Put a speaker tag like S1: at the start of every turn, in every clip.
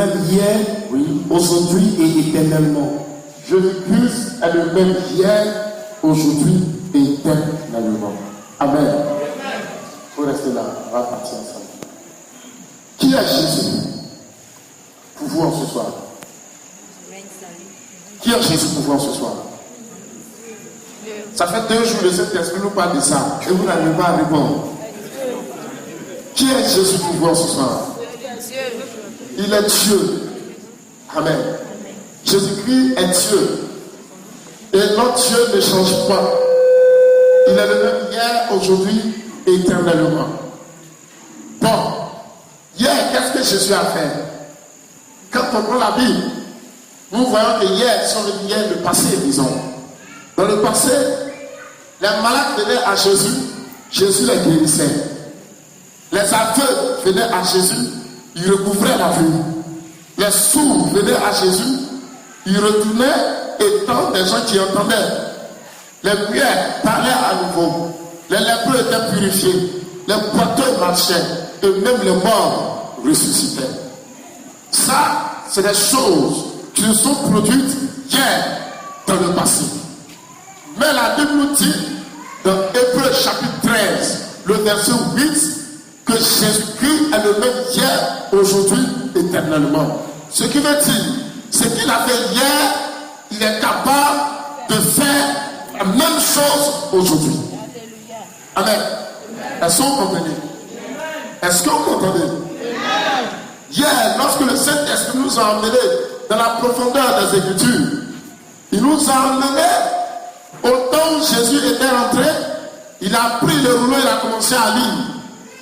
S1: même hier, oui, aujourd'hui et éternellement.
S2: Jésus-Christ est le même hier, aujourd'hui et éternellement. Amen. Il faut rester là, on va partir ensemble. Qui est Jésus pour vous en ce soir? Qui est Jésus pour vous en ce soir? Ça fait 2 jours que le Saint-Esprit nous parle de ça et vous n'arrivez pas à répondre. Qui est Jésus pour vous en ce soir? Il est Dieu. Amen. Jésus-Christ est Dieu. Et notre Dieu ne change pas. Il est le même hier, aujourd'hui et éternellement. Bon, hier, qu'est-ce que Jésus a fait? Quand on prend la Bible, nous voyons que hier sont le passé, disons. Dans le passé, les malades venaient à Jésus, Jésus les guérissait. Les aveugles venaient à Jésus, il recouvrait la vue. Les sourds venaient à Jésus, il retournait étant des gens qui entendaient. Les muets parlaient à nouveau. Les lépreux étaient purifiés. Les boiteux marchaient. Et même les morts ressuscitaient. Ça, c'est des choses qui se sont produites hier dans le passé. Mais la Bible nous dit, dans Hébreux chapitre 13, le verset 8, que Jésus-Christ est le même hier, aujourd'hui, éternellement. Ce qui veut dire, ce qu'il a fait hier, il est capable de faire la même chose aujourd'hui. Amen. Est-ce que vous comprenez? Est-ce que vous comprenez? Hier, lorsque le Saint-Esprit nous a emmenés dans la profondeur des Écritures, il nous a emmenés au temps où Jésus était rentré, il a pris le rouleau, il a commencé à lire.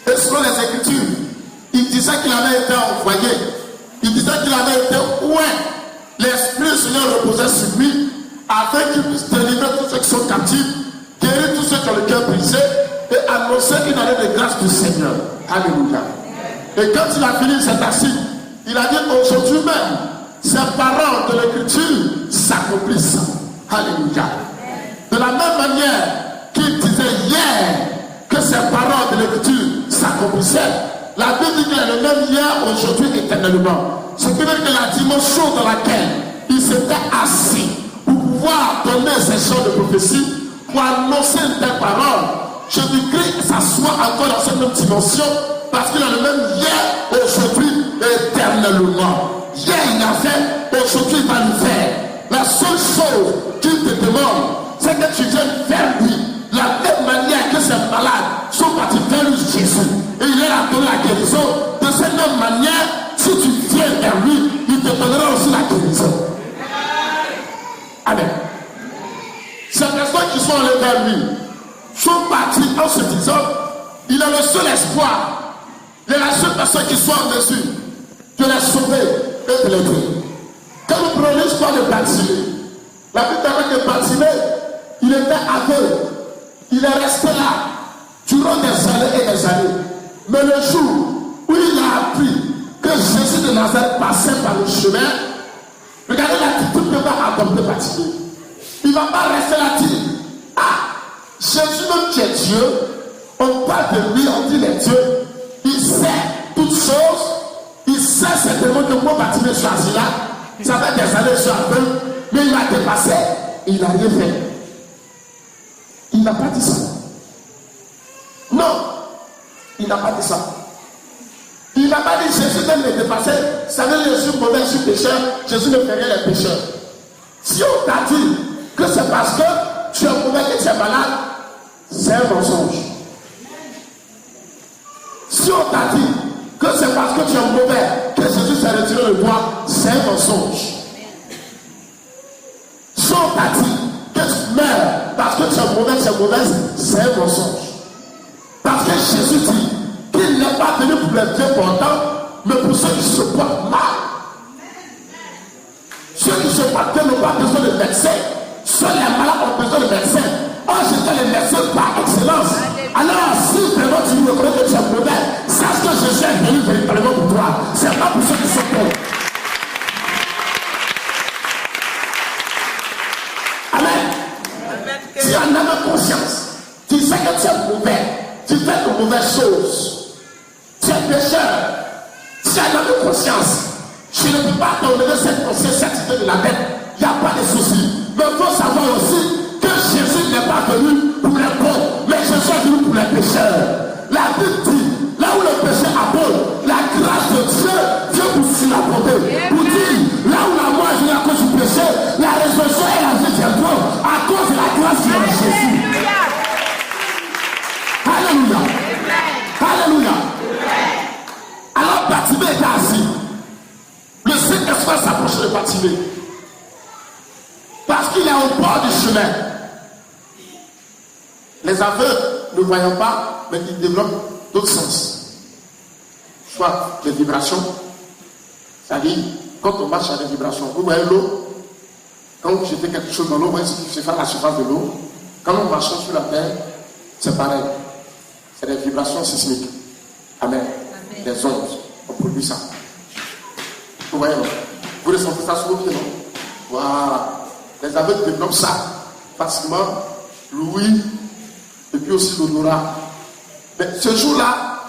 S2: Et selon les Écritures, il disait qu'il avait été envoyé. Il disait qu'il avait été où l'Esprit du Seigneur reposait sur lui, afin qu'il puisse délivrer tous ceux qui sont captifs, guérir tous ceux qui ont le cœur brisé, et annoncer une année de grâce du Seigneur. Alléluia. Et quand il a fini, il s'est assis. Il a dit aujourd'hui même, ces paroles de l'Écriture s'accomplissent. Alléluia. De la même manière qu'il disait hier que ces paroles de l'Écriture s'accomplissaient, la Bible dit qu'il est le même hier, aujourd'hui, éternellement. Ce qui veut dire que la dimension dans laquelle il s'était assis pour pouvoir donner ces genres de prophétie, pour annoncer une telle parole, Jésus-Christ s'assoit encore dans cette même dimension parce qu'il a le même hier, aujourd'hui et éternellement. Hier il a fait, aujourd'hui il va le faire. La seule chose qu'il te demande, c'est que tu viennes vers lui. La même manière que ces malades sont partis vers lui, Jésus, et il leur a donné la guérison, de cette même manière, si tu viens vers lui, il te donnera aussi la guérison. Amen. Ces personnes qui sont allées vers lui sont partis en se disant, il est le seul espoir. Il est la seule personne qui soit en mesure de les sauver et de les guérir. Quand nous prenons l'histoire de Bartimée, la Bible dit que Bartimée, il était aveugle. Il est resté là durant des années et des années. Mais le jour où il a appris que Jésus de Nazareth passait par le chemin, regardez l'attitude que va adopter Bartimée. Il ne va pas rester là dire, ah, Jésus même qui est Dieu, on parle de lui, on dit les dieux. Il sait toutes choses. Il sait certainement que moi, Bartimée, suis assis là. Ça fait des années, je suis aveugle, mais il m'a dépassé. Il n'a rien fait. Il n'a pas dit ça. Non, il n'a pas dit ça. Il n'a pas dit Jésus même les dépasser. Ça veut dire je suis mauvais, je suis pécheur. Jésus ne fait rien les pécheurs. Si on t'a dit que c'est parce que tu es mauvais que tu es malade, c'est un mensonge. Si on t'a dit que c'est parce que tu es mauvais que Jésus s'est retiré le doigt, c'est un mensonge. Si on t'a dit que tu meurs parce que tu es mauvaise, c'est un mensonge. Parce que Jésus dit qu'il n'est pas venu pour les bien portants, mais pour ceux qui se portent mal. Ceux qui se portent bien n'ont pas besoin de médecins. Seuls les malades ont besoin de médecins. Oh, j'étais les médecins par excellence. Alors, si vraiment tu me reconnais que tu es mauvais, sache que Jésus est venu véritablement pour toi. C'est pas pour ceux qui sont pauvres. Amen. Tu en as conscience. Tu sais que tu es mauvais. Tu fais de mauvaises choses. Tu es pécheur. Tu en as conscience. Je
S1: Je ne peux pas t'enlever cette pensée, cette idée de la tête. Il n'y a pas de souci. Mais il faut savoir aussi que Jésus n'est pas venu pour les bons, mais Jésus est venu pour les pécheurs. La Bible dit, là où le péché abonde, la grâce de Dieu vient pour surabonder. Pour dire, là où la mort est venue à cause du péché, la résurrection et la vie viendront à cause de la grâce qui est en Jésus. Alléluia. Alléluia. Alors Bartimée était assis. Le Saint-Esprit s'approche de Bartimée. Parce qu'il est au bord du chemin. Les aveugles ne voyant pas, mais ils développent d'autres sens. Soit les vibrations. C'est-à-dire, quand on marche à des vibrations, vous voyez l'eau. Quand vous jetez quelque chose dans l'eau, vous voyez ce qui se fait à la surface de l'eau. Quand on marche sur la terre, c'est pareil. C'est des vibrations sismiques. Amen. Des ondes. On produit ça. Vous voyez, non? Vous ressentez ça sur vos pieds, non? Voilà. Les aveugles développent ça facilement. L'ouïe, et puis aussi l'odorat. Mais ce jour-là,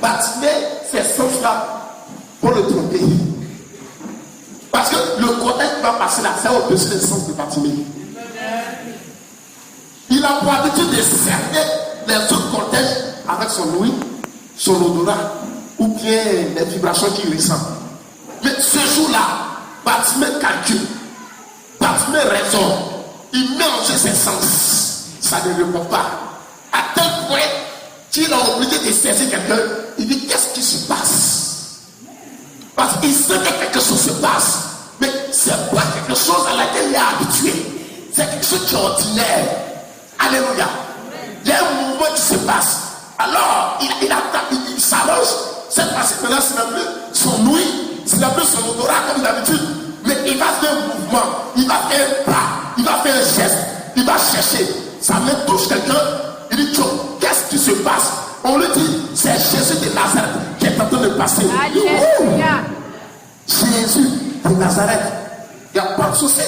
S1: Bartimée, ces sens-là pour le tromper. Parce que le contexte va passer là, c'est au-dessus des sens de Bartimée. Il a pour habitude de cerner les autres contextes avec son ouïe, son odorat, ou bien les vibrations qu'il ressent. Mais ce jour-là, Bartimée calcule, Bartimée raisonne, il met en jeu ses sens. Ça ne répond pas. À tel point qu'il a obligé de saisir quelqu'un, il dit qu'est-ce qui se passe? Parce qu'il sait que quelque chose se passe, mais c'est pas quelque chose à laquelle il est habitué. C'est quelque chose qui est ordinaire. Alléluia. Il y a un mouvement qui se passe. Alors, il s'allonge. Cette partie-là, c'est même plus son ouïe, c'est même plus son odorat comme d'habitude. Mais il va faire un mouvement, il va faire un pas, il va faire un geste, il va chercher. Sa main touche quelqu'un, il dit qu'est-ce qui se passe? On lui dit, c'est Jésus de Nazareth qui est en train de passer. Alléluia. Jésus de Nazareth. Il n'y a pas de souci.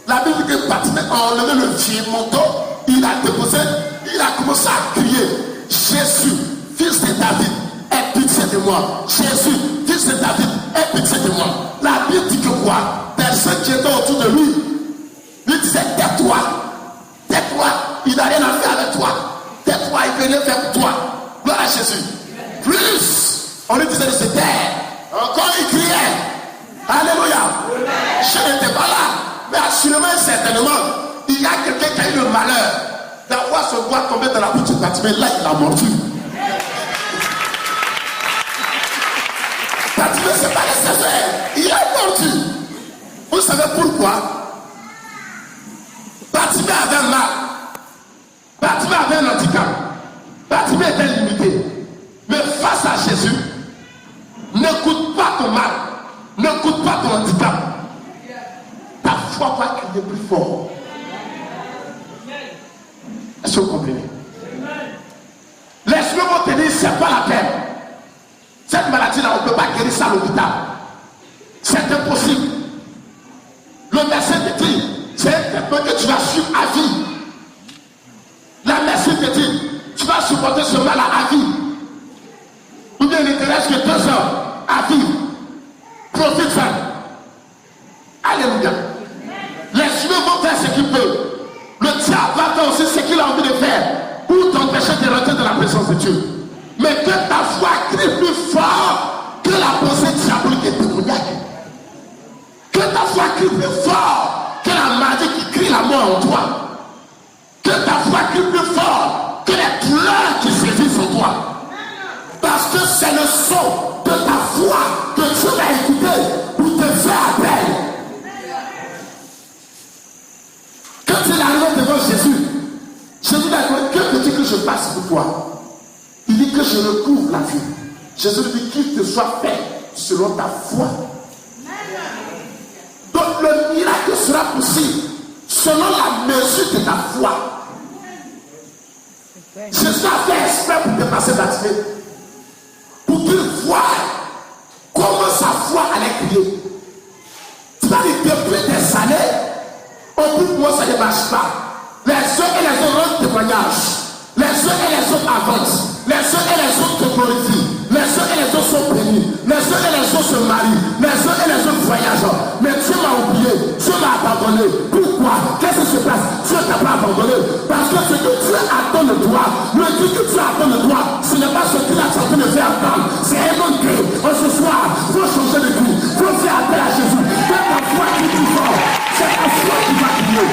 S1: La Bible dit que Bartimée a enlevé le vieux manteau, il a déposé, il a commencé à crier, Jésus, fils de David, aie pitié de moi. Jésus, fils de David, aie pitié de moi. La Bible dit que quoi? Personne qui était autour de lui lui disait, tais-toi, tais-toi, il n'a rien à faire avec toi. Tais-toi, il ne peut rien faire pour toi. Gloire à Jésus. Plus, on lui disait de se taire. Encore il criait. Alléluia. Je n'étais pas là. Mais assurément et certainement, il y a quelqu'un qui a eu le malheur d'avoir son doigt tombé dans la bouche de Bartimée. Là, il a mordu. Bartimée, c'est pas nécessaire. Il a mordu. Vous savez pourquoi? Bartimée avait un mal. Bartimée avait un handicap. Bartimée était limité. Mais face à Jésus, n'écoute pas ton mal. N'écoute pas ton handicap. Ta foi va crier plus fort. Est-ce que vous comprenez? Laisse-le te dire, c'est pas la peine. Cette maladie-là, on ne peut pas guérir ça à l'hôpital. C'est impossible. Le médecin te dit, c'est un traitement que tu vas suivre à vie. La médecine te dit, tu vas supporter ce mal à vie. Ou bien il ne te reste que 2 ans à vivre. Profite-en. Alléluia. Laisse-le faire ce qu'il peut. Le diable va faire aussi ce qu'il a envie de faire pour t'empêcher de rentrer dans la présence de Dieu. Mais que ta foi crie plus fort que la pensée diabolique et démoniaque. Que ta foi crie plus fort que la maladie qui crie la mort en toi. Que ta foi crie plus fort que les douleurs qui sévissent en toi. Parce que c'est le son de ta foi que Dieu va écouter pour te faire appel. Quand il est arrivé devant Jésus, Jésus lui a dit, que veux-tu que je fasse pour toi? Il dit que je recouvre la vie. Jésus lui dit qu'il te soit fait selon ta foi. Donc le miracle sera possible selon la mesure de ta foi. Jésus a fait exprès pour dépasser Bartimée, pour qu'il voie comment sa foi allait crier. Tu vas dire depuis des années, au bout de moi ça ne marche pas. Les uns et les autres rendent témoignage. Les uns et les autres avancent. Les uns et les autres te glorifient. Les uns et les autres sont bénis. Les uns et les autres se marient. Les uns et les autres voyagent. Mais Dieu m'a oublié. Dieu m'a abandonné. Pourquoi? Qu'est-ce qui se passe? Dieu ne t'a pas abandonné. Parce que ce que Dieu attend de toi, le Dieu que Dieu attend de toi, ce n'est pas ce qu'il a tenté de faire attendre. C'est un autre Dieu. Ce soir, il faut changer de vie. Il faut faire appel à Jésus. C'est ta foi qui est fort. C'est ta foi qui va guider.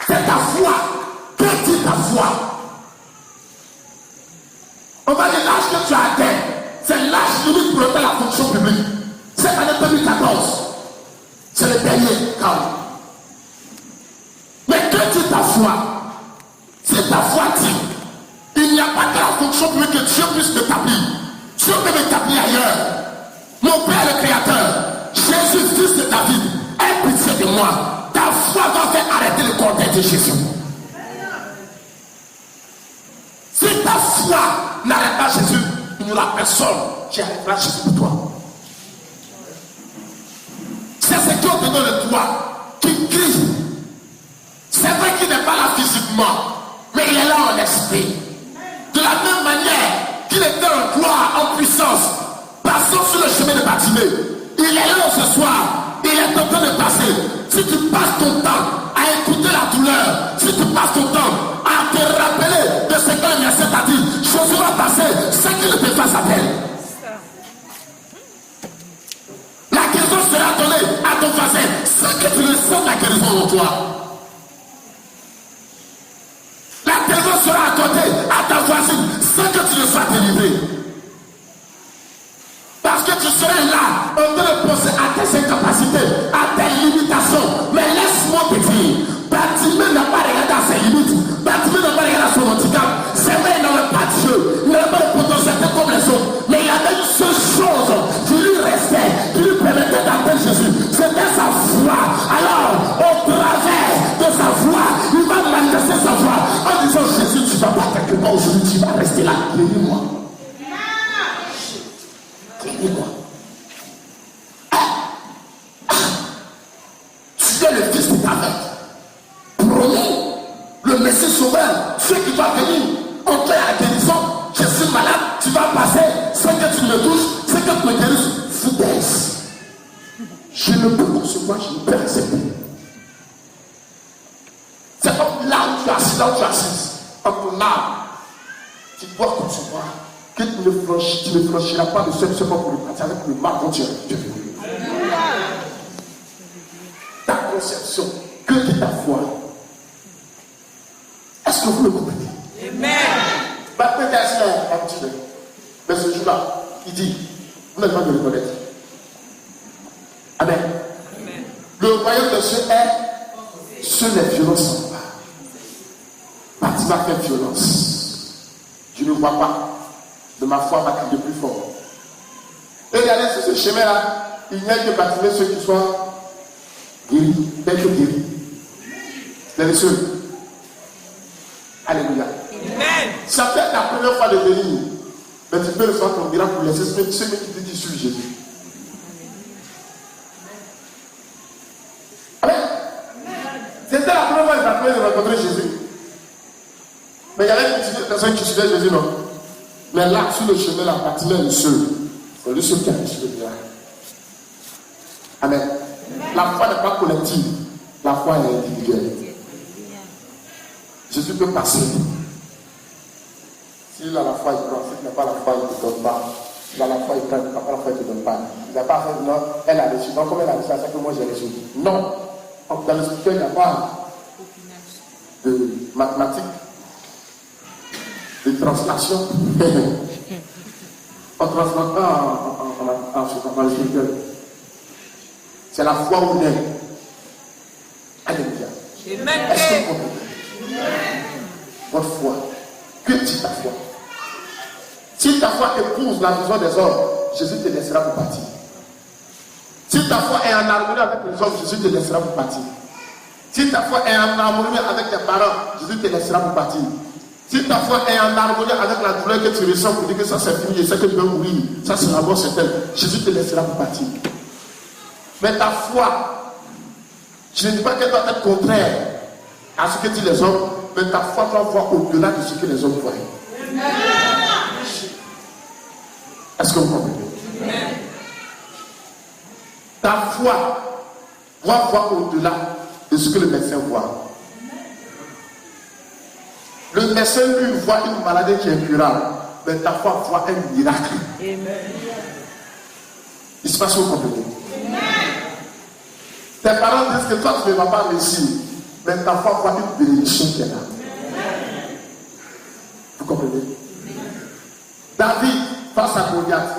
S1: C'est ta foi. Que dit ta foi? On va dire l'âge que tu as atteint. C'est l'âge limite pour faire la fonction publique. Cette année 2014, c'est le dernier cas. Mais que dit ta foi? C'est ta foi dit. Il n'y a pas que la fonction publique que Dieu puisse t'établir. Dieu peut m'établir ailleurs. Mon Père le Créateur, Jésus, fils de David, aie pitié de moi. Ta foi va faire arrêter le cortège de Jésus. Si ta foi n'arrête pas Jésus, il n'y aura personne qui arrêtera Jésus pour toi. C'est ce qui est au-dedans de toi qui crie. C'est vrai qu'il n'est pas là physiquement, mais il est là en esprit. De la même manière qu'il était en gloire, en puissance, passant sur le chemin de Bartimée. Il est là ce soir, il est en train de passer. Si tu passes ton temps à écouter la douleur, si tu passes ton temps à te rappeler de ce que le Messie t'a dit, Jésus va passer, c'est qu'il ne te fasse appel. La guérison sera donnée à ton voisin, sans que tu ne sens la guérison en toi. La guérison sera accordée à ta voisine, sans que tu ne sois délivré. Parce que tu serais là, on te le penser à tes incapacités, à tes limitations. Mais laisse-moi te dire, Bartimée n'a pas regardé à ses limites. Bartimée n'a pas regardé à son handicap. C'est vrai, il n'avait pas de Dieu. Il n'avait pas de potentiel comme les autres. Mais il y avait une seule chose qui lui restait, qui lui permettait d'atteindre Jésus. C'était sa foi. Alors, au travers de sa foi, il va manifester sa foi. En disant, Jésus, tu ne vas pas quelque part aujourd'hui, tu vas rester là. Guéris-moi. Guéris-moi. Tu es le fils de David. Promis, le Messie sauveur, ce qui va venir, on fait la guérison. Je suis malade, tu vas passer, sans que tu me touches, sans que tu me guérisses. Foutaise. Je ne peux concevoir, je ne peux accepter. C'est comme là où tu es assis, là où tu es assise. En ton âme, tu dois concevoir que tu ne franchiras pas de ce pas pour le passer avec le mal dont tu es venu. Ta conception, que dit ta foi? Est-ce que vous le comprenez? Amen. Mais ce jour-là, il dit, vous n'avez pas de le connaître. Amen. Amen. Le royaume de Dieu est sur les violences sans part. Bartimée va faire violence. Je ne vois pas. De ma foi va crier plus fort. Et regardez sur ce chemin-là, il n'y a que Bartimée ceux qui soient guéris, tels que guéris. C'est les seuls. Alléluia. Amen. Ça peut être la première fois de venir, mais tu peux recevoir ton miracle pour laisser ceux qui te disent sur Jésus. Amen. C'était la première fois de rencontrer Jésus. Mais il y avait une petite personne qui suivait Jésus, non? Mais là, sur le chemin, la Bartimée est le seul. C'est le seul qui a reçu le miracle. Amen. La foi n'est pas collective, la foi est individuelle. Jésus peut passer. S'il a la foi, il prend. S'il n'a pas la foi, il ne te donne pas. S'il a la foi, il prend. S'il n'a pas la foi, il ne te donne pas. Il n'a pas fait, non, elle a reçu. Donc, comme elle a reçu, c'est ça que moi j'ai reçu. Non. Dans le spirituel, il n'y a pas de mathématiques, de translation. On ne translate pas en le spirituel. C'est la foi où on est. Alléluia. Est-ce que vous comprenez? Votre foi, que dit ta foi? Si ta foi épouse la vision des hommes, Jésus te laissera pour partir. Si ta foi est en harmonie avec les hommes, Jésus te laissera pour partir. Si ta foi est en harmonie avec tes parents, Jésus te laissera pour partir. Si ta foi est en harmonie avec la douleur que tu ressens pour dire que ça c'est fini, je sais que tu vas mourir, ça c'est la mort certaine, Jésus te laissera pour partir. Mais ta foi, je ne dis pas qu'elle doit être contraire à ce que disent les hommes, mais ta foi doit voir au-delà de ce que les hommes voient. Est-ce que vous comprenez? Ta foi doit voir au-delà de ce que le médecin voit. Le médecin lui voit une maladie qui est incurable, mais ta foi voit un miracle. Il se passe ce que vous comprenez? Tes parents disent que toi tu ne vas pas réussir, mais ta foi voit une bénédiction qui est là. Vous comprenez? David, face à Goliath,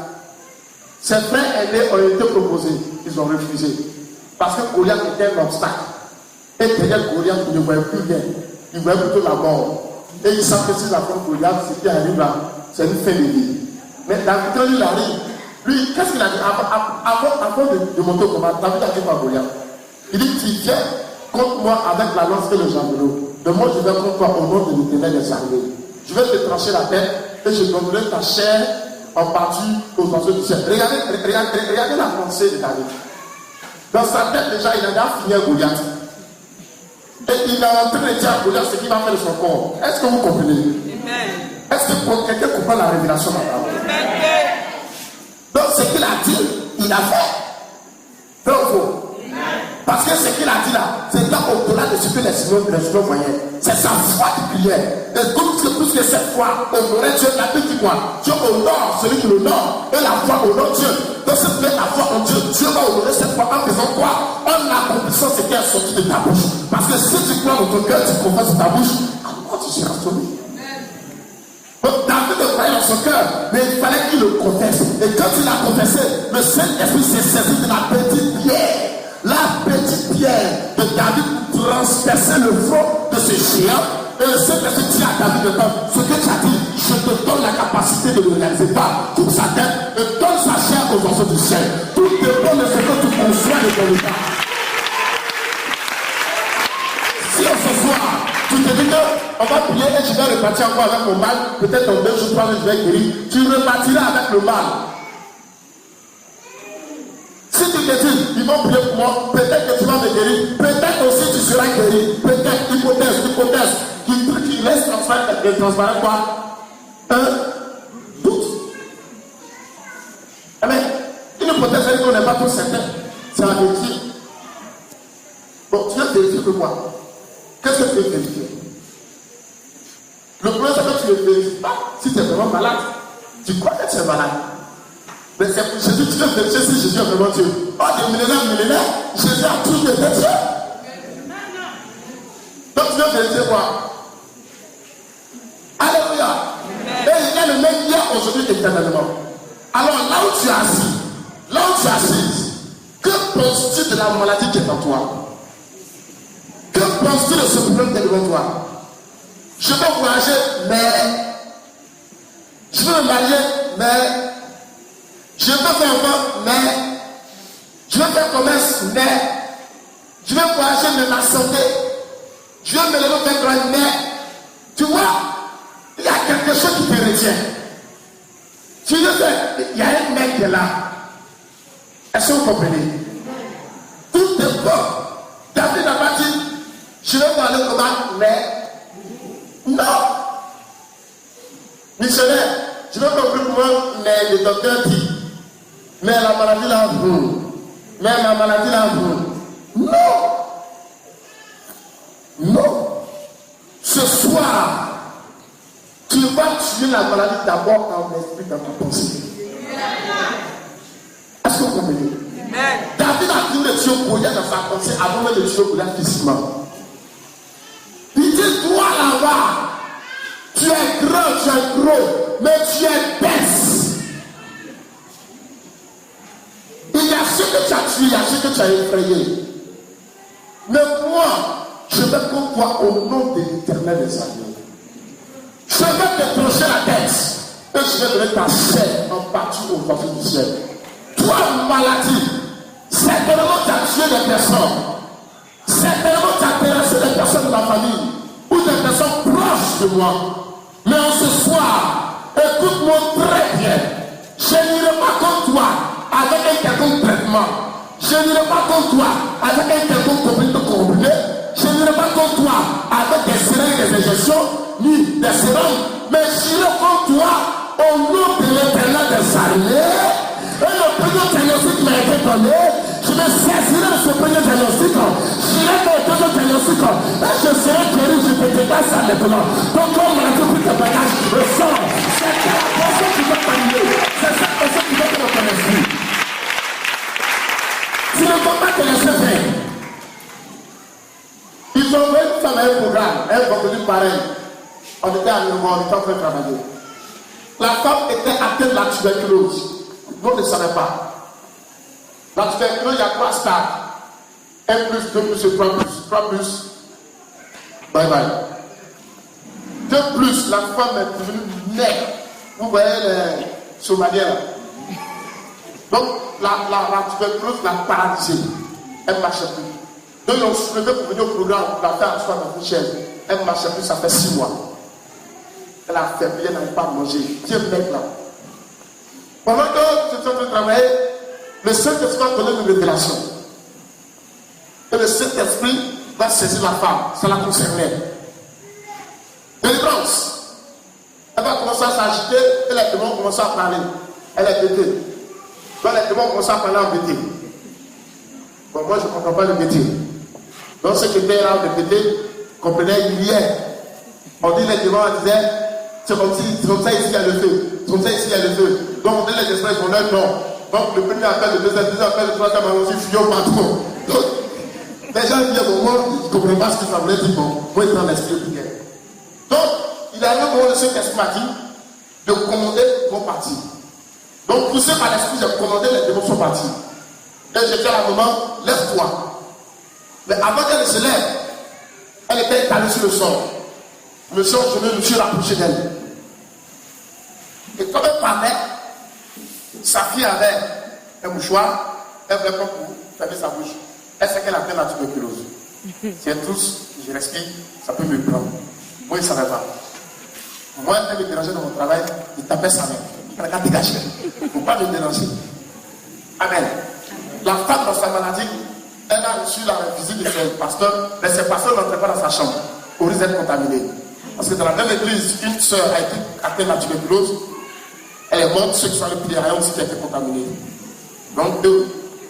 S1: ses frères aînés ont été proposés, ils ont refusé. Parce que Goliath était un obstacle. Et derrière Goliath, il ne voyait plus rien. Il voyait plutôt la mort. Et il savait que si la femme Goliath, ce qui arrive là, c'est une fin de vie. Mais David, quand il arrive, lui, qu'est-ce qu'il a dit? Avant de monter au combat, David a dit à Goliath. Il dit, tu viens contre moi avec la lance et le javelot. De moi, je vais contre toi au nom de l'Éternel des armées. Je vais te trancher la tête et je donnerai ta chair en partie aux oiseaux du ciel. Regardez la pensée de David. Dans sa tête, déjà, il a déjà fini à Goliath. Et il est en train de dire à Goliath ce qu'il va faire de son corps. Est-ce que vous comprenez? Est-ce que quelqu'un comprend la révélation maintenant? Donc, ce qu'il a dit, il a fait. Vrai ou faux? Parce que ce qu'il a dit là, c'est là au-delà de ce que les signaux voyaient. C'est sa foi qui priait. Et plus que cette foi, honorait Dieu, la Bible dit quoi? Dieu honore celui qui l'honore. Et la foi honore Dieu. Donc c'est que la foi en Dieu, Dieu va honorer cette foi en faisant quoi? En accomplissant ce qui est sorti de ta bouche. Parce que si tu crois dans ton cœur, tu confesses dans ta bouche, comment tu seras sauvé? Donc David ne croyait dans son cœur, mais il fallait qu'il le confesse. Et quand il a confessé, le Saint-Esprit s'est saisi de la petite pierre. La petite pierre de David transperçait le front de ce géant. Et le Saint-Esprit dit à David de temps, ce que tu as dit, je te donne la capacité de le réaliser. Pas toute sa tête et donne sa chair aux oiseaux du ciel. Tout dépend de ce que tu conçois de ton état. Si ce soir, tu te dis qu'on va prier et je vais repartir encore avec mon mal, peut-être dans 2 jours, 3 jours, je vais guérir, tu repartiras avec le mal. Si tu te dis, ils vont prier pour moi, peut-être que tu vas me guérir, peut-être aussi tu seras guéri, peut-être, hypothèse, qui laisse transparaître quoi? Un doute. Amen. Une hypothèse, c'est qu'on n'est pas tous certains. C'est la vérité. Bon, tu veux vérifier que quoi? Qu'est-ce que tu veux vérifier? Le problème, c'est que tu ne vérifies pas si tu es vraiment malade. Tu crois que tu es malade. Mais c'est pour Jésus, tu veux vérifier si Jésus est vraiment Dieu. Oh, des millénaires, Jésus a tous les Dieu. Donc tu veux vérifier quoi? Alléluia. Et il est le même hier, aujourd'hui, éternellement. Alors là où tu es assis, que penses-tu de la maladie qui est en toi? Que penses-tu de ce problème qui est devant toi? Je veux voyager, mais je veux me marier, mais je veux faire enfant, mais je veux faire commerce, mais je veux voyager, mais ma santé, je veux me lever faire grand, mais tu vois, il y a quelque chose qui te retient. Tu veux faire, il y a un mec qui est là. Est-ce que vous comprenez? Tout est bon. David n'a pas dit, je vais voir le combat, mais non. Missionnaire, je veux compris pour moi, mais le docteur dit, mais la maladie là, mais la maladie là, non. Non. Ce soir, tu vas tuer la maladie d'abord en esprit dans ta pensée. Est-ce que vous comprenez? David a dit de tuer Goliath dans sa pensée avant même de tuer Goliath physiquement. Il dit, toi là-bas, tu es grand, tu es gros, mais tu es baisse. Il y a ce que tu as tué, il y a ce que tu as effrayé. Mais moi, je vais contre toi au nom de l'Éternel des armées. Je vais te trancher la tête et je vais donner ta chair en partie aux oiseaux du ciel. Toi, maladie, certainement tu as tué des personnes. Certainement tu as terrassé des personnes de la famille ou des personnes proches de moi. Mais en ce soir, écoute-moi très bien. Je n'irai pas contre toi avec un quelconque traitement. Je n'irai pas contre toi avec un quelconque comprimé. Je n'irai pas contre toi avec des seringues et des injections. m'a été donné, je me saisirai de ce premier diagnostic, j'irai dans le deuxième diagnostic, et je serai guéri, je te dégage ça maintenant. Donc, comme on a dit pour tes bagages, le sang, c'est la personne qui va t'annuler, c'est cette personne qui va te reconnaître. Tu ne peux pas te laisser faire. Ils ont même fait un programme, un contenu pareil. On était à Nouveau, on était en train de travailler. La femme était atteinte de la tuberculose. Nous ne savons pas. La tuberculose, il y a 3 stades. 1 plus, 2 plus et 3 plus. 3 plus, bye bye. 2 plus, la femme est devenue nette. Vous voyez les Somaliens là. Donc, la tuberculose l'a paralysée. Elle ne marchait plus. Donc, ils ont soulevé pour venir au programme, pour la faire en soi dans une chaise. Elle ne marchait plus, ça fait 6 mois. Elle a fait bien, elle n'arrive pas à manger. Dieu mec là. Pendant que j'étais en train de travailler, le Saint-Esprit a donné une révélation. Et le Saint-Esprit va saisir la femme. Ça la concernait. Délivrance. Elle va commencer à s'agiter et les démons vont commencer à parler. Elle est bêtée. Donc les démons vont commencer à parler en bêtée. Bon, moi je ne comprends pas le bêtée. Donc ceux qui étaient là de bêtée comprenaient hier. On dit les démons, on disait, c'est comme ça ici il y a le feu. C'est comme ça ici il y a le feu. Donc on dit les esprits, ils ont leur nom. Donc le premier appelle, le deuxième appelle, le troisième appelle, on dit fuyons patron. Donc les gens disent au moment, ils ne comprennent pas ce que ça voulait dire. Bon, moi ils sont dans l'esprit de prière. Donc il a un moment de ce qu'est-ce qu'il m'a dit de commander mon parti. Donc poussé par l'esprit, j'ai commandé, les démons sont partis. Et j'ai dit à la maman, lève-toi. Mais avant qu'elle se lève, elle était étalée sur le sol. Je me suis rapproché d'elle. Et comme elle parlait, sa fille avait un mouchoir, elle ne voulait pas pour fermer sa bouche. Elle sait qu'elle a fait la tuberculose. Si elle tousse, je respire, ça peut me prendre. Moi, il ne savait pas. Moi, elle me dérangeait dans mon travail, il tapait sa main. Elle a dégagé. Il ne faut pas me déranger. Amen. La femme dans sa maladie, elle a reçu la visite de son pasteur, mais ses pasteurs n'entraient pas dans sa chambre, au risque d'être contaminés. Parce que dans la même église, une soeur a été atteinte de la tuberculose, elle est morte, ceux qui sont allés prier à aussi qui a été contaminé. Donc, eux,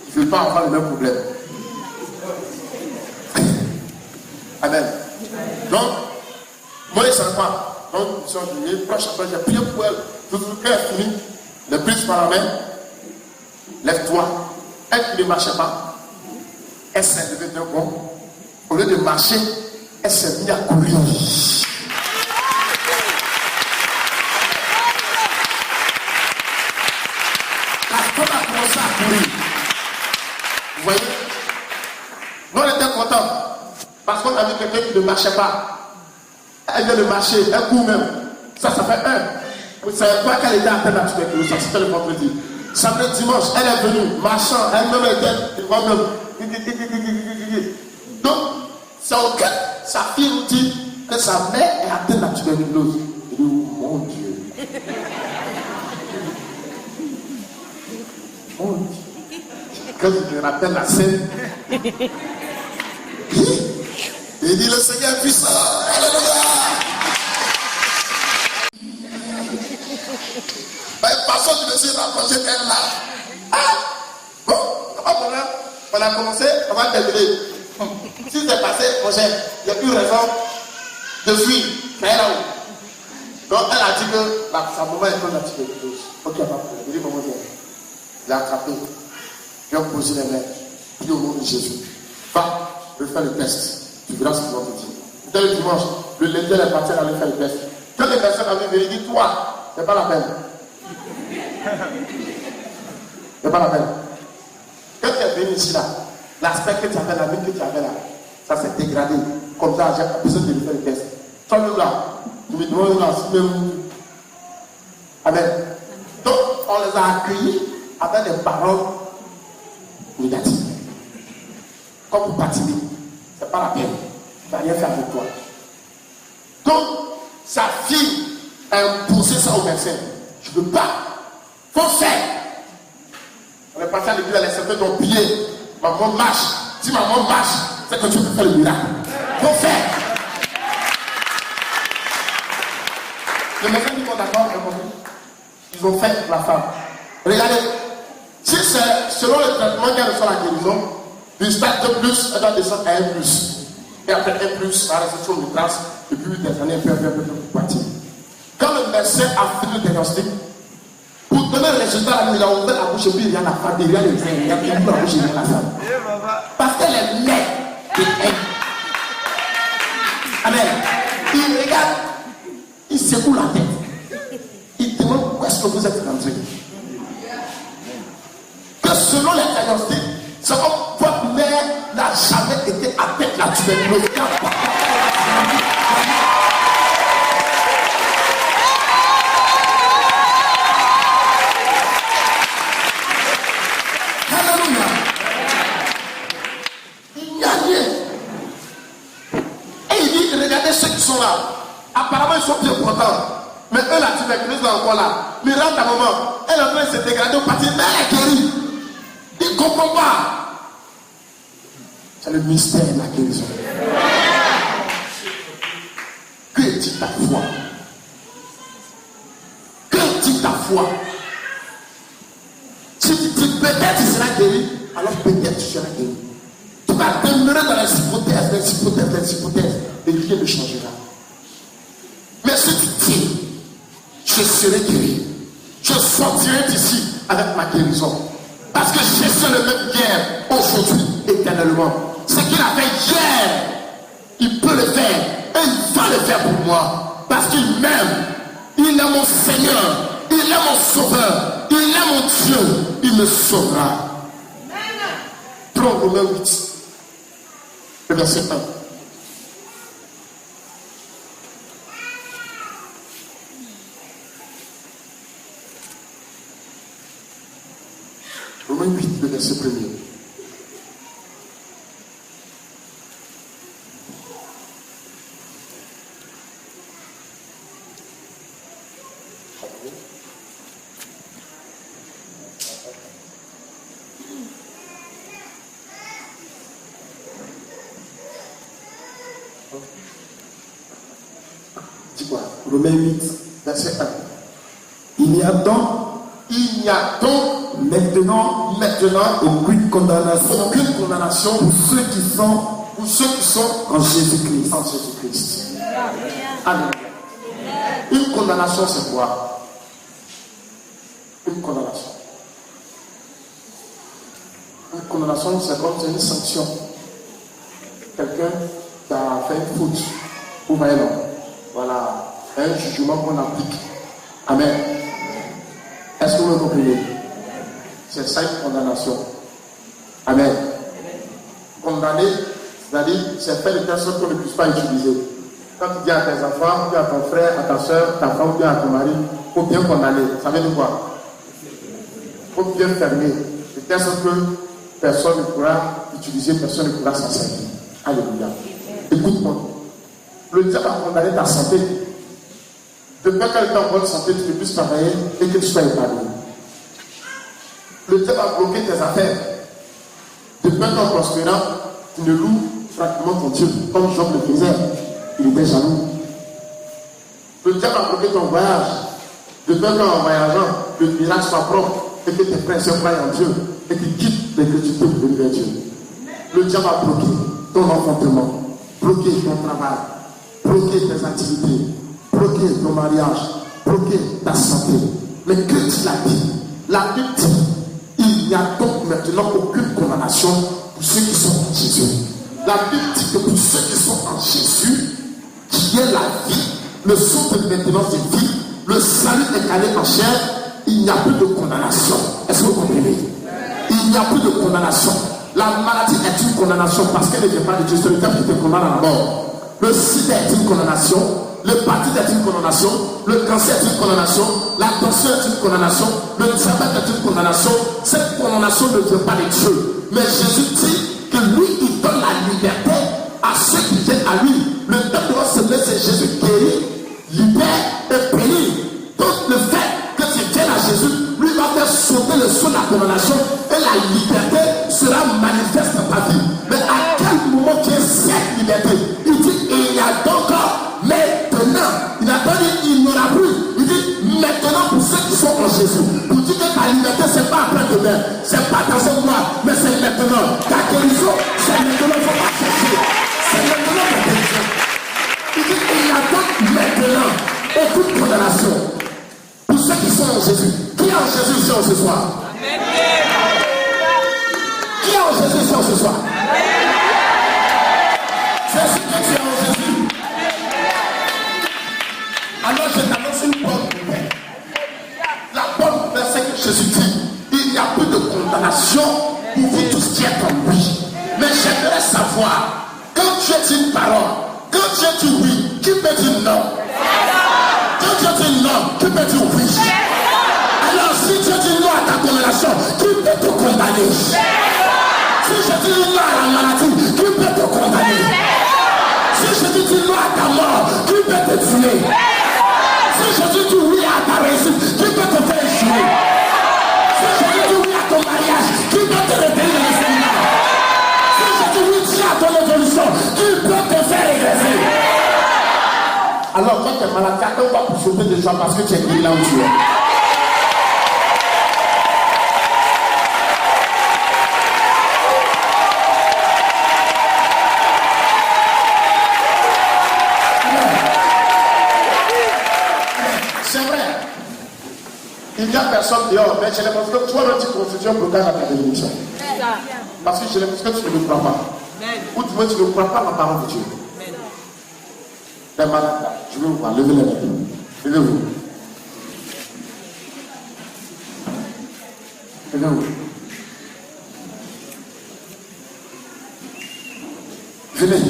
S1: ils ne veulent pas avoir le même problème. Amen. Donc, moi, je ne savais pas. Donc, ils sont venus, proche après, j'ai prié pour elle. Tout le cœur est fini, les prise par la main, lève-toi. Elle qui ne marchait pas, elle s'est levée d'un bond. Au lieu de marcher, elle s'est mise à courir. La femme a commencé à courir. Vous voyez? Nous, on était contents. Parce qu'on a vu quelqu'un qui ne marchait pas. Elle vient de marcher, elle court même. Ça fait 1. Vous ne savez pas qu'elle était atteinte de la tuberculose. Ça c'était le vendredi. Samedi, dimanche, elle est venue, marchant, elle-même était elle-même. Donc, ça auquel sa fille nous dit que sa mère est atteinte de la tuberculose. Elle dit, oh mon Dieu. Mon Dieu. Quand je me rappelle la scène, il dit, le Seigneur est puissant. Alléluia. Personne ne s'est rapproché d'elle là. Ah! Bon, pas de problème. On a commencé, on va terminer. Si c'est passé, mon cher, il n'y a plus raison de fuir. Mais là-haut. Donc elle a dit que sa maman est dans la tuberculose. Ok, pas de problème. Il dit, maman, viens. Il a attrapé. Viens poser les mains. Puis au nom de Jésus. Va, je vais faire le test. Tu verras ce qu'ils vont te dire. C'était le dimanche. Le lundi, elle est partie, elle allait faire le test. Quand les personnes avaient venu, il dit, toi, c'est pas la peine. C'est pas la peine. Quand tu es venu ici là, l'aspect que tu avais là, la vie que tu avais là, ça s'est dégradé. Comme ça, j'ai pas besoin de lui faire le test. Toi, le là, tu me demandes là, si même. Amen. Donc, on les a accueillis avec des paroles négatives. Comme pour patiner. C'est pas la peine. Tu vas rien faire avec toi. Donc, sa fille a imposé ça au médecin. Je ne veux pas. Faut faire. On est parti à l'église, elle est sortie de ton pied. Maman marche. Si maman marche, c'est que tu peux faire le miracle. Faut faire. Le médecin dit qu'on d'accord, ils ont fait la femme. Regardez. Si c'est selon le traitement qu'elle reçoit la guérison, du stade de plus, elle doit descendre à 1+. Et après 1+, la réception de traces, et puis des années, peu pour partir. Quand le médecin a fait le diagnostic, pour donner le résultat, il a ouvert la bouche et puis il y a la femme, il y a les veines, il y a la bouche et il y a la femme. Parce qu'elle est née de elle. Amen. Il regarde, il secoue la tête. Il demande où est-ce que vous êtes rentré. Que selon les diagnostics, c'est comme votre mère n'a jamais été atteinte la tuberculose. Alléluia. Il n'y a rien. Et il dit, regardez ceux qui sont là. Apparemment, ils sont bien contents. Mais eux, la tuberculose est encore là. Mais rentre un moment. Elle est en train de se dégrader au parti. Mais elle est guérie. Il ne comprend pas. C'est le mystère de la guérison. Que dit ta foi? Que dit ta foi? Si tu dis peut-être tu seras guéri, alors peut-être tu seras guéri. Tu vas demeurer dans les hypothèses, et rien ne changera. Mais si tu dis, je serai guéri, je sortirai d'ici avec ma guérison. Parce que Jésus est le même hier, aujourd'hui, éternellement. Ce qu'il a fait hier, il peut le faire. Et il va le faire pour moi. Parce qu'il m'aime. Il est mon Seigneur. Il est mon Sauveur. Il est mon Dieu. Il me sauvera. Prends Romains 8. Le verset 1. Romains 8, le verset 1er. Dis-moi,
S2: Romains 8,
S1: verset 1.
S2: il n'y a donc maintenant aucune condamnation pour ceux qui sont en Jésus-Christ.
S1: En Jésus-Christ. Amen. Une condamnation, c'est quoi? Une condamnation. Une condamnation, c'est comme une sanction. Quelqu'un qui a fait une faute. Vous voyez là? Voilà. Un jugement qu'on applique. Amen. Est-ce que vous comprenez? C'est ça une condamnation. Amen. Condamner, c'est-à-dire, c'est faire des personnes qu'on ne puisse pas utiliser. Quand tu dis à tes enfants, ou à ton frère, à ta soeur, ta femme, ou à ton mari, il faut bien condamner. Ça veut dire quoi? Il faut bien fermer. De telle sorte que personne ne pourra utiliser, personne ne pourra s'en servir. Alléluia. Écoute-moi. Le diable a condamné ta santé. De peur qu'elle est en bonne santé, tu ne puisses travailler et que tu sois épanoui. Le diable a bloqué tes affaires. De peur qu'en prospérant, tu ne loues pratiquement ton Dieu, comme Job le faisait. Il était jaloux. Le diable a bloqué ton voyage. De peur qu'en voyageant, le miracle soit propre et que tes frères se croient en Dieu et qu'ils quittent l'écriture pour venir vers Dieu. Le diable a bloqué ton enfantement, bloqué ton travail, bloqué tes activités, bloqué ton mariage, bloqué ta santé. Mais que dit la Bible? La Bible dit, il n'y a donc maintenant aucune condamnation pour ceux qui sont en Jésus. La Bible dit que pour ceux qui sont en Jésus, qui est la vie, le souffle de maintenance de vie, le salut incarné en chair, il n'y a plus de condamnation. Est-ce que vous comprenez? Il n'y a plus de condamnation. La maladie est une condamnation parce qu'elle ne vient pas de Dieu. C'est le diable qui te condamne à la mort. Le sida est une condamnation. L'hépatite est une condamnation. Le cancer est une condamnation. La tension est une condamnation. Le diabète est une condamnation. Cette condamnation ne vient pas de Dieu. Mais Jésus dit que lui, il donne la liberté à ceux qui viennent à lui. Le temps doit se laisser Jésus guérir, libère et bénir. Donc le fait que tu viennes à Jésus, lui va faire sauter le sceau de la condamnation et la liberté sera manifeste dans ta vie. Mais à quel moment tu es cette liberté? Il dit, il y a donc maintenant. Il n'a pas dit, il n'y aura plus. Il dit, maintenant pour ceux qui sont en Jésus. Pour dire que ta liberté, ce n'est pas après demain. demain. C'est pas dans un mois, mais c'est maintenant. Ta guérison, c'est maintenant, il ne faut pas chercher. C'est maintenant ta guérison. Il dit qu'il attend maintenant aucune condamnation. Pour ceux qui sont en Jésus. Qui est en Jésus ici ce soir? Qui est en Jésus ici ce soir? C'est ce que tu es en Jésus. Alors je t'annonce une bonne nouvelle. La bonne nouvelle, c'est que Jésus dit, il n'y a plus de condamnation pour vous tous qui êtes en lui. Mais j'aimerais savoir, quand Dieu dit une parole, quand Dieu dit oui, qui peut dire non? Quand Dieu dit non, qui peut dire oui? Alors si Dieu dit non à ta condamnation, qui peut te condamner? Si je dis non à la maladie, qui peut te condamner? Si je dis non à ta mort, qui peut te tuer? Si je dis oui à ta réussite, qui peut te faire échouer? Si je dis oui à ton mariage, qui peut te retenir dans le séminaire? Si je dis oui à ton évolution, qui peut te faire régresser? Alors quand tu es malade, quelqu'un va pour sauver des gens parce que tu es guéri là où tu es. Il n'y a personne dehors, mais j'ai l'impression que toi, tu constitues un blocage à ta bénédiction. Parce que j'ai l'impression que tu ne le crois pas. Ou du moins, tu ne crois pas la parole de Dieu. Les malades, je vais vous voir, levez les mains. Levez-vous. Levez-vous. Venez.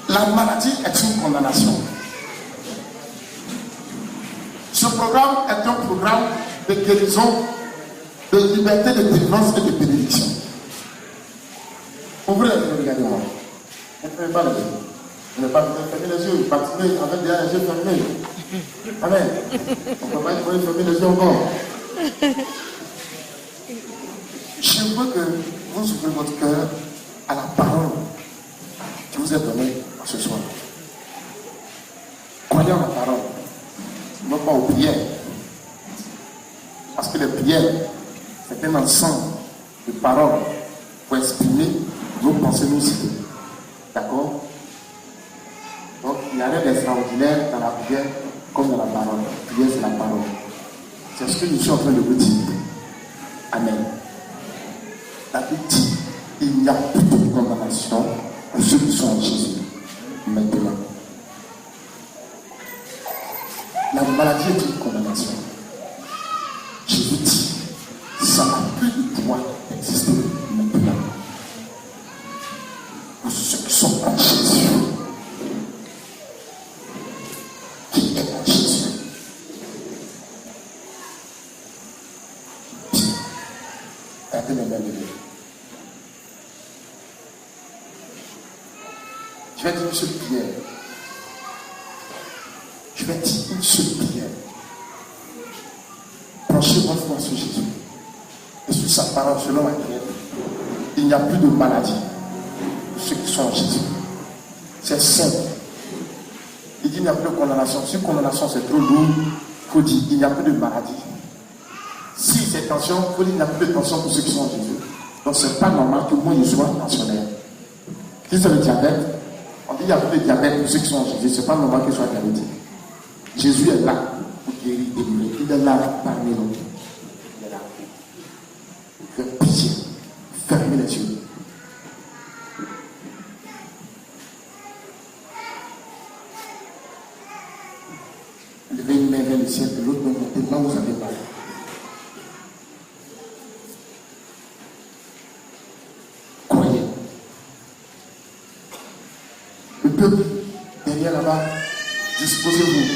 S1: La maladie est une condamnation. Ce programme est un programme de guérison, de liberté, de délivrance et de bénédiction. Ouvrez les yeux, regardez-moi. Ne fermez pas les yeux. Ne pas fermer les yeux, partez avec les yeux fermés. Amen. On ne peut pas fermer les yeux encore. Je veux que vous ouvrez votre cœur à la parole qui vous est donnée ce soir. Croyez en la parole, non pas aux prières. Parce que les prières, c'est un ensemble de paroles pour exprimer nos pensées, nos idées. D'accord? Donc, il n'y a rien d'extraordinaire dans la prière comme dans la parole. La prière, c'est la parole. C'est ce que je suis en train de vous dire. Amen. La Bible dit, il n'y a plus de condamnation pour ceux qui sont en Jésus. Maintenant, la maladie est une condamnation. Je vous dis, ça n'a plus de droit d'exister maintenant. Pour ceux qui sont en Jésus, qui est en Jésus, gardez les mains levées. Je vais dire une seule prière. Je vais dire une seule prière. Branchez votre foi sur Jésus. Et sur sa parole, selon la prière. Il n'y a plus de maladie pour ceux qui sont en Jésus. C'est simple. Il dit il n'y a plus de condamnation. Si condamnation c'est trop lourd, il faut dire il n'y a plus de maladie. Si c'est tension, il faut dire il n'y a plus de tension pour ceux qui sont en Jésus. Donc c'est pas normal que moi je sois tensionnaire. Si c'est le diabète, on dit qu'il y a plus de diabète pour ceux qui sont en Jésus. Ce n'est pas normal qu'ils soient diabétiques. Jésus est là pour guérir, délivrer. Il est là parmi nous. Il est là. Faites pitié. Fermez les yeux. Levez une main vers le ciel et l'autre main montez là où vous avez mal. Croyez.
S2: derrière là-bas, disposez-vous.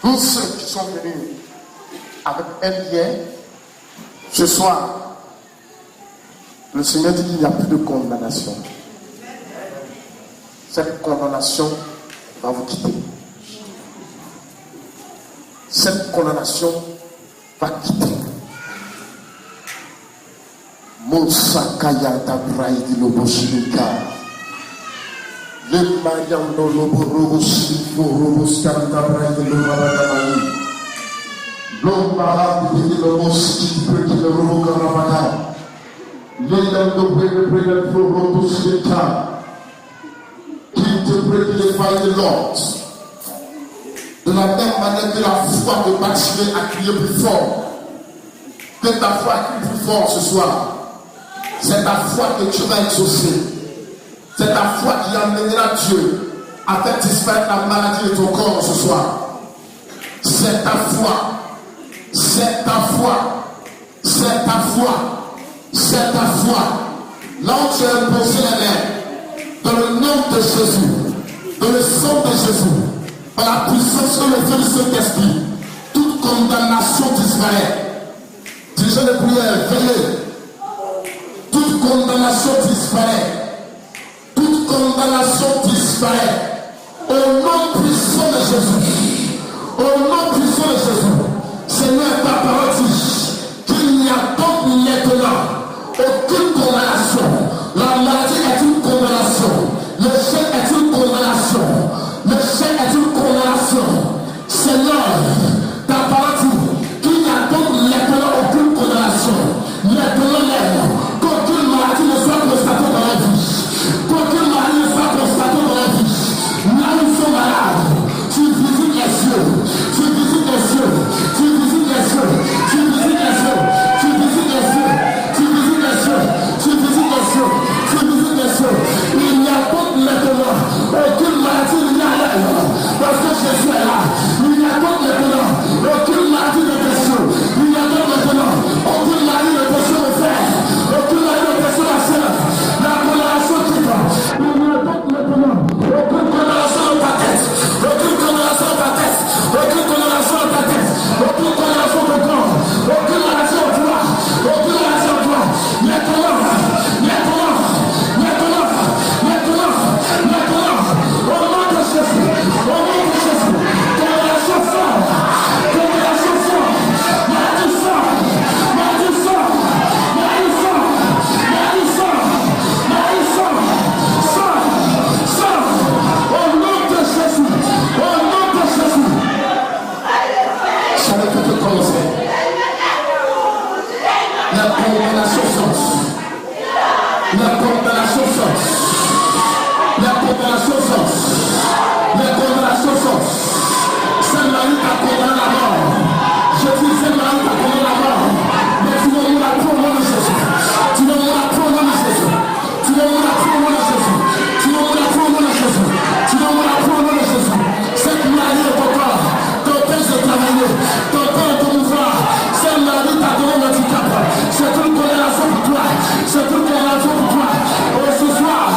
S2: Tous ceux qui sont venus avec un lien, ce soir, le Seigneur dit qu'il n'y a plus de condamnation. Cette condamnation va vous quitter. Cette condamnation va quitter. Mosakaya Tabraïdi Loboshika. Le Mariam no Lobo Roboshiko Roboskanta Braïdi Lobaragamayi. L'Ombarabidi Loboski Breki Lobokarabana. L'Élan de Breki Loboshika. Qui te breki les failles de l'ordre. De la même manière que la foi de Maxime a crié plus fort. Que ta foi crie plus fort ce soir. C'est ta foi que tu vas exaucer. C'est ta foi qui amènera Dieu à faire disparaître la maladie de ton corps ce soir. C'est ta foi. C'est ta foi. C'est ta foi. C'est ta foi. Là où tu as imposé les mains, dans le nom de Jésus, dans le sang de Jésus, par la puissance de le feu du Saint-Esprit, toute condamnation disparaît. Dirigeant de prière, veillez. Toute condamnation disparaît. Toute condamnation disparaît. Au nom puissant de Jésus. Au nom puissant de Jésus. Seigneur, ta parole dit qu'il n'y a donc maintenant aucune condamnation. La maladie est une condamnation. Le chèque est une condamnation. Le chèque est une condamnation. Seigneur, ta parole dit qu'il n'y a donc maintenant aucune condamnation. Maintenant, qu'aucune maladie ne soit constatée dans la vie. Qu'aucune maladie ne soit constatée dans la vie. Là où ils sont malades, tu visites les cieux. Tu visites les cieux. Tu visites les cieux. Tu visites les cieux. Tu visites les cieux. Tu visites les cieux. Tu visites les cieux. Tu visites les cieux. Il n'y a donc maintenant aucune maladie liée parce que Jésus est là. Il n'y a donc maintenant aucune maladie de péché. Il n'y a donc maintenant aucune maladie de péché de fer. Aucune maladie de péché de chair. La condamnation qui va. Il n'y a donc maintenant aucune condamnation dans ta tête. Aucune condamnation dans ta tête. Aucune condamnation dans ta tête. Aucune condamnation de corps. Aucune maladie en toi. Aucune maladie en toi. Maintenant. Maintenant. Maintenant. Maintenant. Maintenant. Au nom de Jésus. Au nom de Jésus. Condamnation sort. Condamnation sort. Maladie sort. Maladie sort. Maladie sort. Maladie sort. Maladie sort. Sort. Sort. Au nom de Jésus. Au nom de Jésus. Ça ne peut que commencer. La condamnation sort. La condamnation sort. La condamnation sort. La condamnation sort. C'est Marie qui a condamné la mort. Je dis c'est Marie qui a condamné la mort. Mais tu ne mourras pas au nom de Jésus. Tu ne mourras pas au nom de Jésus. Tu ne mourras pas au nom de Jésus. Tu ne mourras pas au nom de Jésus. Tu ne mourras pas au nom de Jésus. Cette maladie de ton corps, ton père de travailler, ton corps de mouvoir, cette maladie t'a donné le handicap. C'est une condamnation pour toi. C'est une condamnation pour toi. Et ce soir,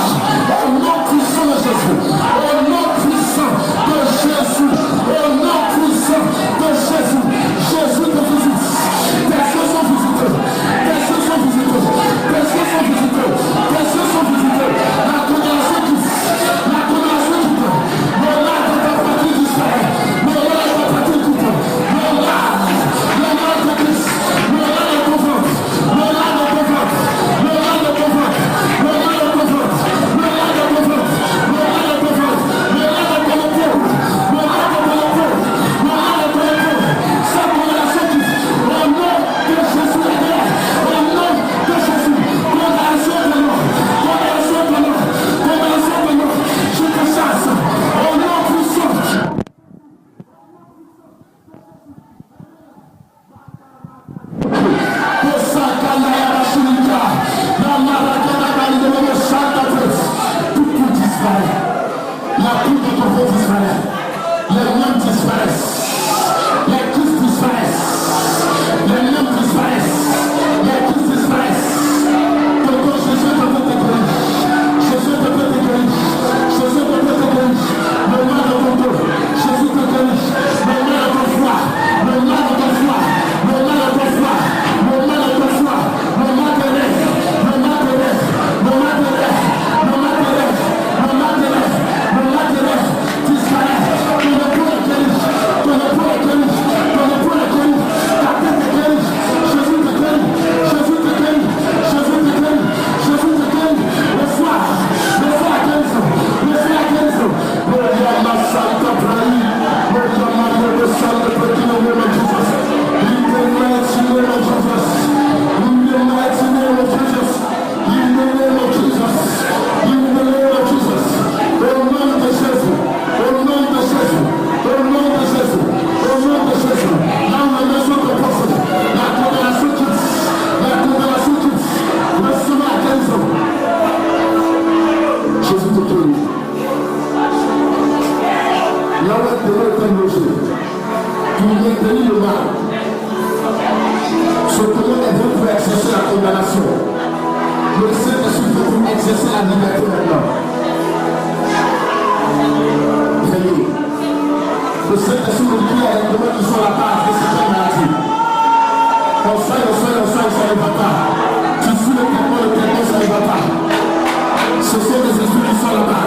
S2: au nom puissant de Jésus, au nom puissant de Jésus, au nom puissant de Jésus, Jésus te visite. Tes yeux sont visités. Tes yeux sont visités. Tes yeux sont visités. Tes yeux sont visités. La condamnation quitte. La condamnation quitte. Le mal de ta patrie disparaît. Le mal de ta patrie quitte. Le mal de Christ. Le mal de ton ventre. Le mal de ton ventre. Le mal de ton ventre. Le mal de ton ventre. Le mal de ton ventre. Le mal de ton ventre. Le mal de ton épaule. Le mal de ton épaule. Le mal de ton épaule. Cette condamnation quitte. Au nom de Jésus est là. Au nom de Jésus. Condamnation de mort. Condamnation de mort. Condamnation de mort. Je te chasse. Au nom puissant. Tout disparaît. La pluie de ton feu disparaît. Les noms disparaissent. Les crises disparaissent. Les noms disparaissent. Les crises disparaissent. Le Saint-Esprit peut vous exercer la liberté maintenant. Priez. Le Saint-Esprit nous dit à les qui sont là-bas de cette maladie. On soigne, ça ne va pas. Tu fous le traitement, ça ne va pas. Ce sont des esprits qui sont là-bas.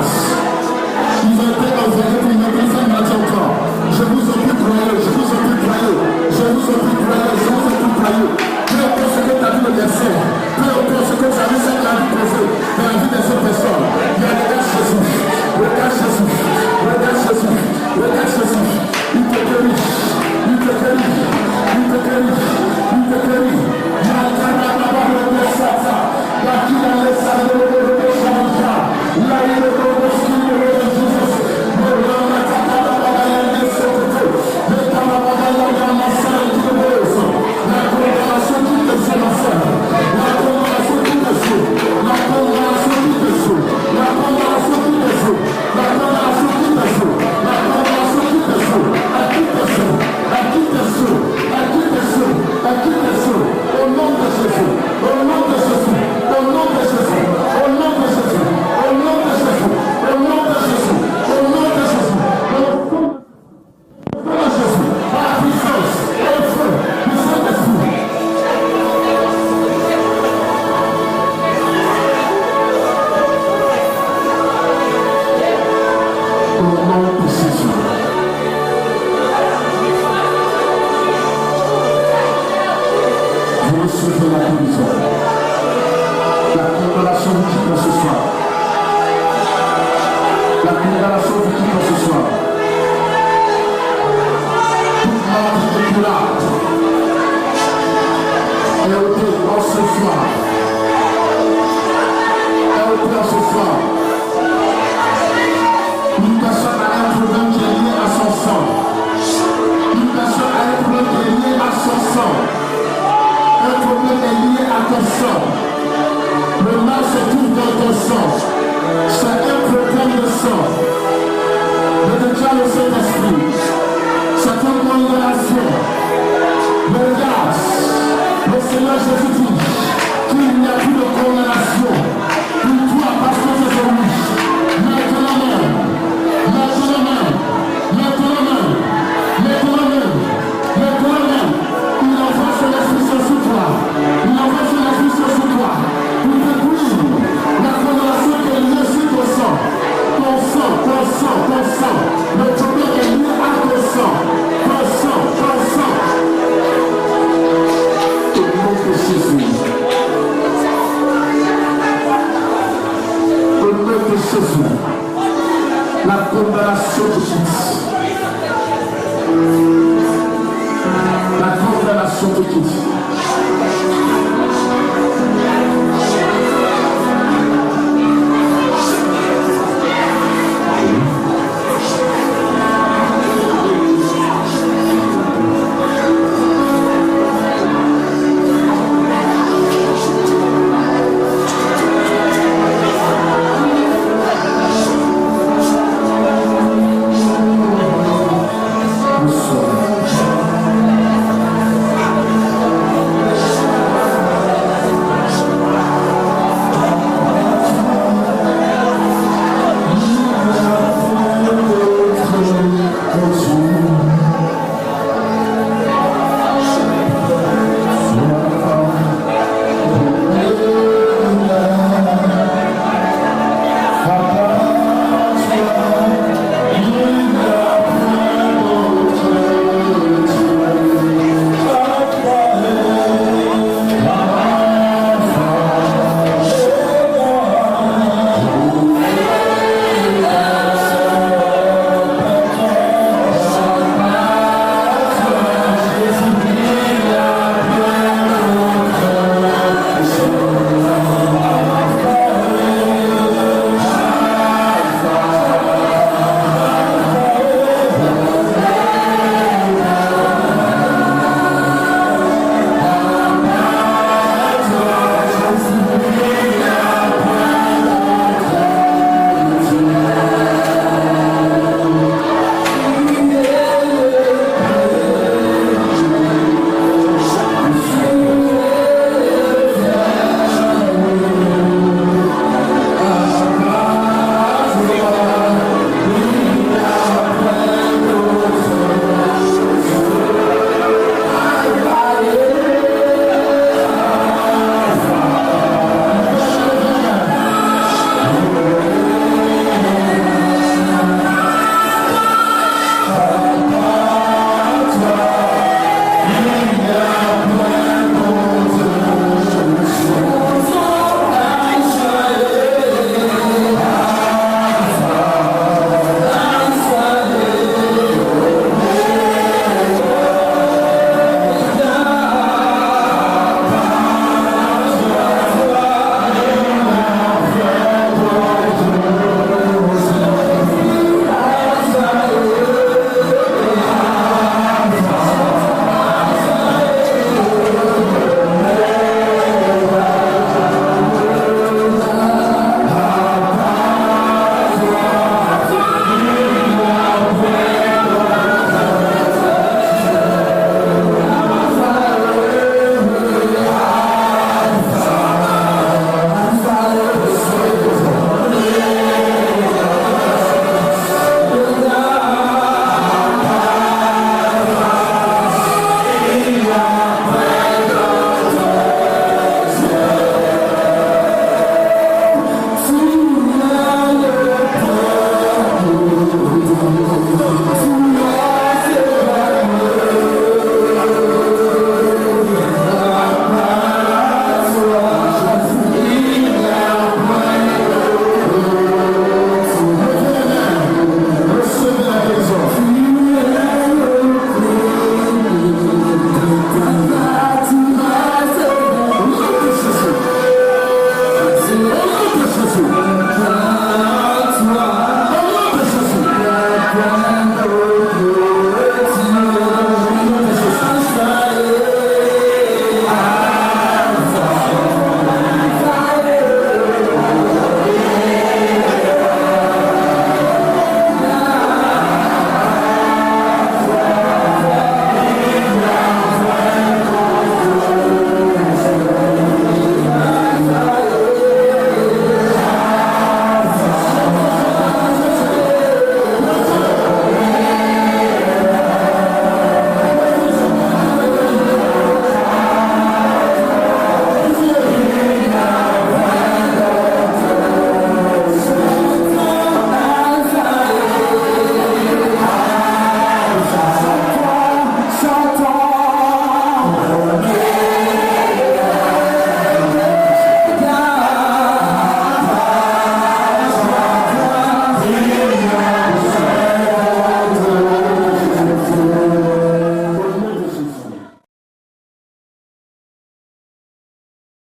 S2: Ils ont été envoyés pour une autre maladie encore. Je vous en prie, croyez, je vous en prie, croyez. Je vous en prie, croyez, je vous en prie, croyez. Peu importe ce que tu as vu le verset, peu importe ce que tu as vu, ça qui a vu poser dans la vie des autres personnes. Il y a des gars Jésus. Regarde Jésus. Regarde Jésus. Regarde Jésus. Il te guérit. Il te guérit. Il te guérit. Il te guérit. Il y a un carnaval de Bessata. Il y a qui dans les salles de Bessata. Il y a une autre qui est de Jésus. Le roi n'a pas de bagaille de ce côté. Le carnaval de la salle de Bessata. La condamnation qui te fait la salle. La condamnation qui te fait. La condamnation qui te fait. La condamnation qui te fait. La condamnation qui te fait. La condamnation qui te fait. À qui te fait. À qui te fait. À qui te fait. À qui te fait. Au nom de Jésus. Au nom de Jésus. Au nom de Jésus. Au nom de Jésus. Au nom de Jésus. Au nom de Jésus. Au nom de Jésus. Au nom de Jésus. Par la puissance. Au feu. Du Saint-Esprit. Au nom de Jésus. Vous recevez la guérison. La condamnation vous quitte ce soir. La condamnation vous quitte ce soir. Toute maladie incurable est ôtée en ce soir. Est ôtée en ce soir. Une personne a un problème qui est lié à son sang. Une personne a un problème qui est lié à son sang. Un problème est lié à ton sang. Le mal se trouve dans ton sang. C'est un problème de sang. Mais déjà le Saint-Esprit, c'est une condamnation. Mais regarde, le Seigneur Jésus dit qu'il n'y a plus de condamnation pour toi parce que c'est en lui. Maintenant même, maintenant même, maintenant même, maintenant même, maintenant même, il envoie son esprit sur toi. Il envoie son esprit sur toi. Pour détruire la condamnation qui est liée sur ton sang. Ton sang, ton sang, ton sang. Le problème est lié à ton sang. Ton sang, ton sang. Au nom de Jésus. Au nom de Jésus. La condamnation de Jésus. La condamnation de Jésus.